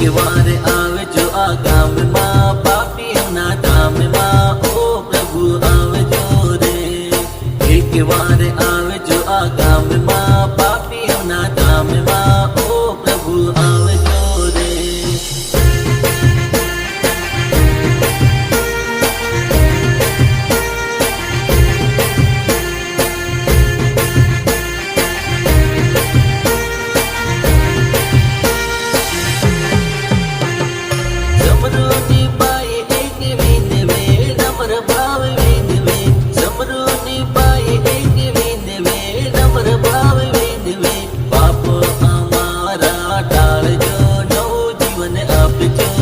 વાર આવજો આ ગામમાં પાપીઓના ધામમાં ઓ પ્રભુ આવજો રે એક વાર આવજો આ ગામમાં પાપીઓના ધામમાં ઓ પ્રભુ આવજો રે પાપ અમારા ટાળજો નવું જીવન આપજો